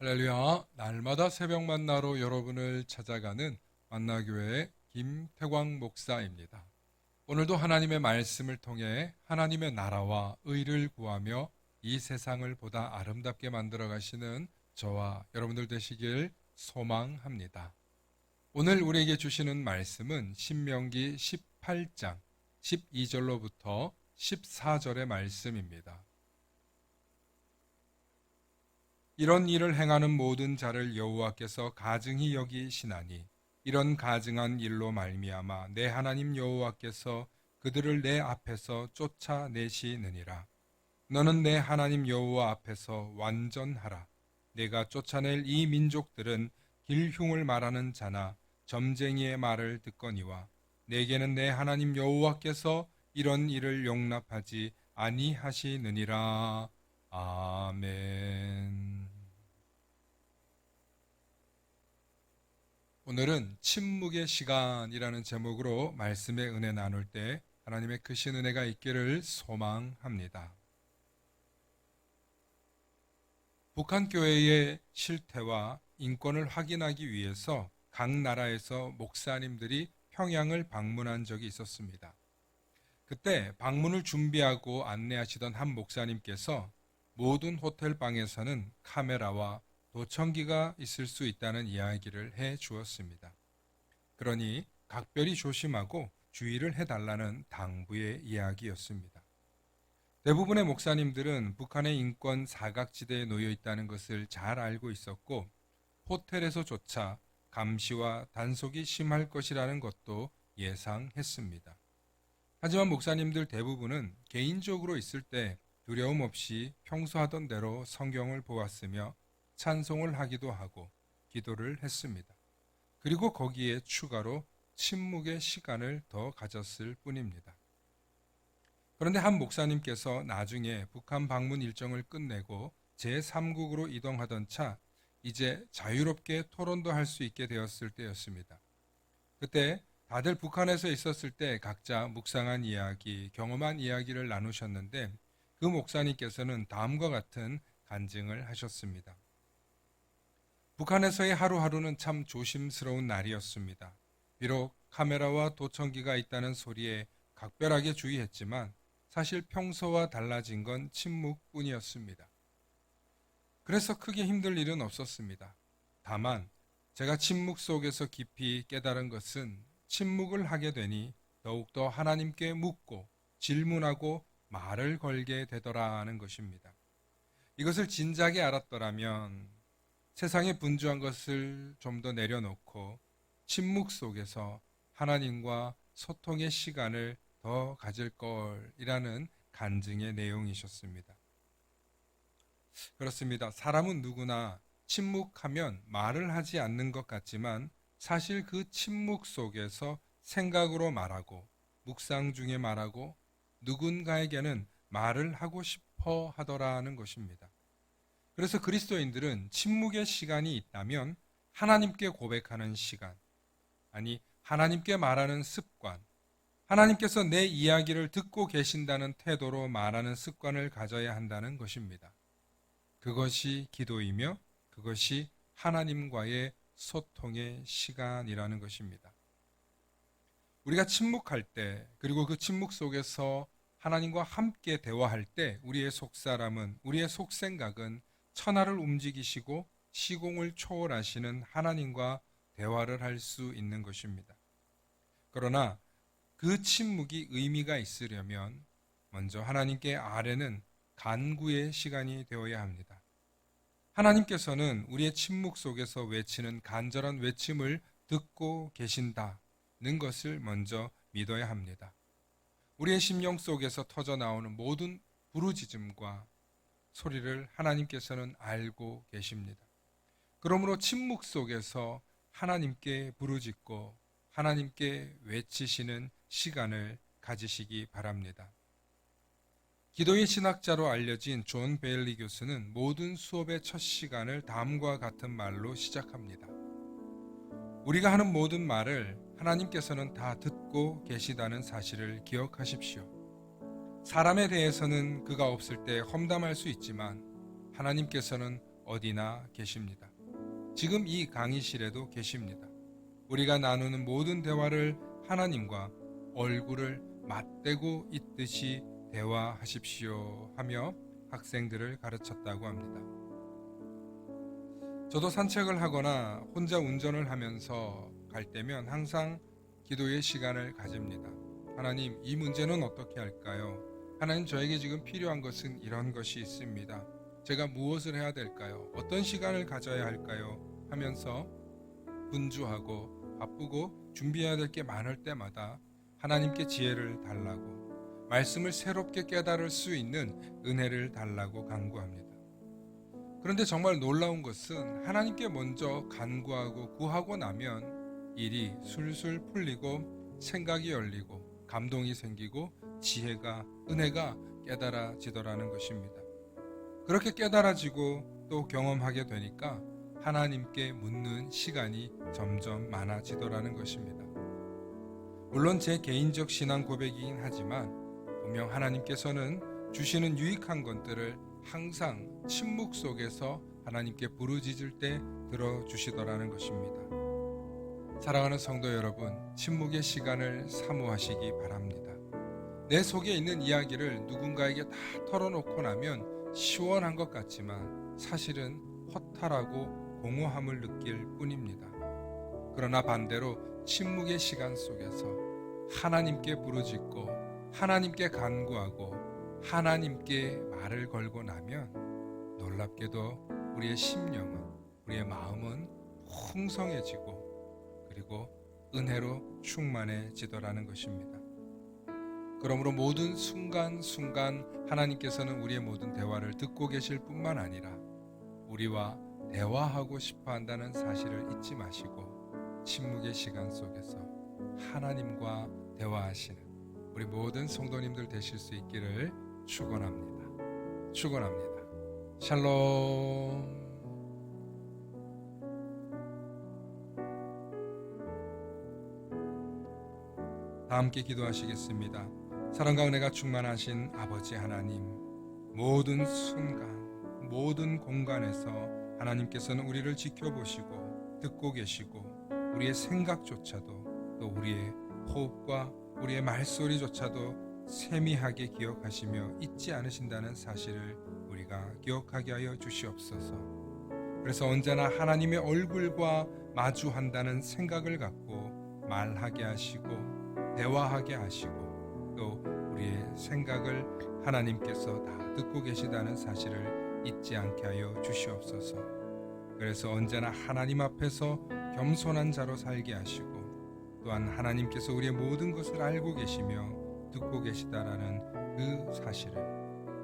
할렐루야, 날마다 새벽 만나로 여러분을 찾아가는 만나교회의 김태광 목사입니다. 오늘도 하나님의 말씀을 통해 하나님의 나라와 의를 구하며 이 세상을 보다 아름답게 만들어 가시는 저와 여러분들 되시길 소망합니다. 오늘 우리에게 주시는 말씀은 신명기 18장 12절로부터 14절의 말씀입니다. 이런 일을 행하는 모든 자를 여호와께서 가증히 여기시나니 이런 가증한 일로 말미암아 내 하나님 여호와께서 그들을 내 앞에서 쫓아내시느니라. 너는 내 하나님 여호와 앞에서 완전하라. 내가 쫓아낼 이 민족들은 길흉을 말하는 자나 점쟁이의 말을 듣거니와 내게는 내 하나님 여호와께서 이런 일을 용납하지 아니하시느니라. 아멘. 오늘은 침묵의 시간이라는 제목으로 말씀의 은혜 나눌 때 하나님의 크신 은혜가 있기를 소망합니다. 북한 교회의 실태와 인권을 확인하기 위해서 각 나라에서 목사님들이 평양을 방문한 적이 있었습니다. 그때 방문을 준비하고 안내하시던 한 목사님께서 모든 호텔 방에서는 카메라와 도청기가 있을 수 있다는 이야기를 해 주었습니다. 그러니 각별히 조심하고 주의를 해달라는 당부의 이야기였습니다. 대부분의 목사님들은 북한의 인권 사각지대에 놓여 있다는 것을 잘 알고 있었고 호텔에서조차 감시와 단속이 심할 것이라는 것도 예상했습니다. 하지만 목사님들 대부분은 개인적으로 있을 때 두려움 없이 평소 하던 대로 성경을 보았으며 찬송을 하기도 하고 기도를 했습니다. 그리고 거기에 추가로 침묵의 시간을 더 가졌을 뿐입니다. 그런데 한 목사님께서 나중에 북한 방문 일정을 끝내고 제3국으로 이동하던 차 이제 자유롭게 토론도 할 수 있게 되었을 때였습니다. 그때 다들 북한에서 있었을 때 각자 묵상한 이야기, 경험한 이야기를 나누셨는데 그 목사님께서는 다음과 같은 간증을 하셨습니다. 북한에서의 하루하루는 참 조심스러운 날이었습니다. 비록 카메라와 도청기가 있다는 소리에 각별하게 주의했지만 사실 평소와 달라진 건 침묵뿐이었습니다. 그래서 크게 힘들 일은 없었습니다. 다만 제가 침묵 속에서 깊이 깨달은 것은 침묵을 하게 되니 더욱더 하나님께 묻고 질문하고 말을 걸게 되더라는 것입니다. 이것을 진작에 알았더라면 세상에 분주한 것을 좀 더 내려놓고 침묵 속에서 하나님과 소통의 시간을 더 가질 걸이라는 간증의 내용이셨습니다. 그렇습니다. 사람은 누구나 침묵하면 말을 하지 않는 것 같지만 사실 그 침묵 속에서 생각으로 말하고 묵상 중에 말하고 누군가에게는 말을 하고 싶어 하더라는 것입니다. 그래서 그리스도인들은 침묵의 시간이 있다면 하나님께 고백하는 시간, 아니 하나님께 말하는 습관, 하나님께서 내 이야기를 듣고 계신다는 태도로 말하는 습관을 가져야 한다는 것입니다. 그것이 기도이며 그것이 하나님과의 소통의 시간이라는 것입니다. 우리가 침묵할 때 그리고 그 침묵 속에서 하나님과 함께 대화할 때 우리의 속사람은 우리의 속생각은 천하를 움직이시고 시공을 초월하시는 하나님과 대화를 할 수 있는 것입니다. 그러나 그 침묵이 의미가 있으려면 먼저 하나님께 아뢰는 간구의 시간이 되어야 합니다. 하나님께서는 우리의 침묵 속에서 외치는 간절한 외침을 듣고 계신다는 것을 먼저 믿어야 합니다. 우리의 심령 속에서 터져 나오는 모든 부르짖음과 소리를 하나님께서는 알고 계십니다. 그러므로 침묵 속에서 하나님께 부르짖고 하나님께 외치시는 시간을 가지시기 바랍니다. 기도의 신학자로 알려진 존 베일리 교수는 모든 수업의 첫 시간을 다음과 같은 말로 시작합니다. 우리가 하는 모든 말을 하나님께서는 다 듣고 계시다는 사실을 기억하십시오. 사람에 대해서는 그가 없을 때 험담할 수 있지만 하나님께서는 어디나 계십니다. 지금 이 강의실에도 계십니다. 우리가 나누는 모든 대화를 하나님과 얼굴을 맞대고 있듯이 대화하십시오 하며 학생들을 가르쳤다고 합니다. 저도 산책을 하거나 혼자 운전을 하면서 갈 때면 항상 기도의 시간을 가집니다. 하나님, 이 문제는 어떻게 할까요? 하나님, 저에게 지금 필요한 것은 이런 것이 있습니다. 제가 무엇을 해야 될까요? 어떤 시간을 가져야 할까요? 하면서 분주하고 바쁘고 준비해야 될 게 많을 때마다 하나님께 지혜를 달라고, 말씀을 새롭게 깨달을 수 있는 은혜를 달라고 간구합니다. 그런데 정말 놀라운 것은 하나님께 먼저 간구하고 구하고 나면 일이 술술 풀리고 생각이 열리고 감동이 생기고 지혜가, 은혜가 깨달아지더라는 것입니다. 그렇게 깨달아지고 또 경험하게 되니까 하나님께 묻는 시간이 점점 많아지더라는 것입니다. 물론 제 개인적 신앙 고백이긴 하지만 분명 하나님께서는 주시는 유익한 것들을 항상 침묵 속에서 하나님께 부르짖을 때 들어주시더라는 것입니다. 사랑하는 성도 여러분, 침묵의 시간을 사모하시기 바랍니다. 내 속에 있는 이야기를 누군가에게 다 털어놓고 나면 시원한 것 같지만 사실은 허탈하고 공허함을 느낄 뿐입니다. 그러나 반대로 침묵의 시간 속에서 하나님께 부르짖고 하나님께 간구하고 하나님께 말을 걸고 나면 놀랍게도 우리의 심령은, 우리의 마음은 풍성해지고 그리고 은혜로 충만해지더라는 것입니다. 그러므로 모든 순간순간 하나님께서는 우리의 모든 대화를 듣고 계실 뿐만 아니라 우리와 대화하고 싶어 한다는 사실을 잊지 마시고 침묵의 시간 속에서 하나님과 대화하시는 우리 모든 성도님들 되실 수 있기를 축원합니다. 축원합니다. 샬롬. 다 함께 기도하시겠습니다. 사랑과 은혜가 충만하신 아버지 하나님, 모든 순간, 모든 공간에서 하나님께서는 우리를 지켜보시고 듣고 계시고 우리의 생각조차도 또 우리의 호흡과 우리의 말소리조차도 세미하게 기억하시며 잊지 않으신다는 사실을 우리가 기억하게 하여 주시옵소서. 그래서 언제나 하나님의 얼굴과 마주한다는 생각을 갖고 말하게 하시고 대화하게 하시고 또 우리의 생각을 하나님께서 다 듣고 계시다는 사실을 잊지 않게 하여 주시옵소서. 그래서 언제나 하나님 앞에서 겸손한 자로 살게 하시고 또한 하나님께서 우리의 모든 것을 알고 계시며 듣고 계시다라는 그 사실을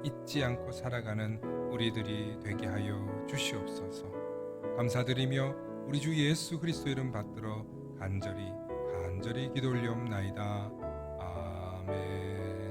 잊지 않고 살아가는 우리들이 되게 하여 주시옵소서. 감사드리며 우리 주 예수 그리스도 이름 받들어 간절히 기도 올리옵나이다. 아멘.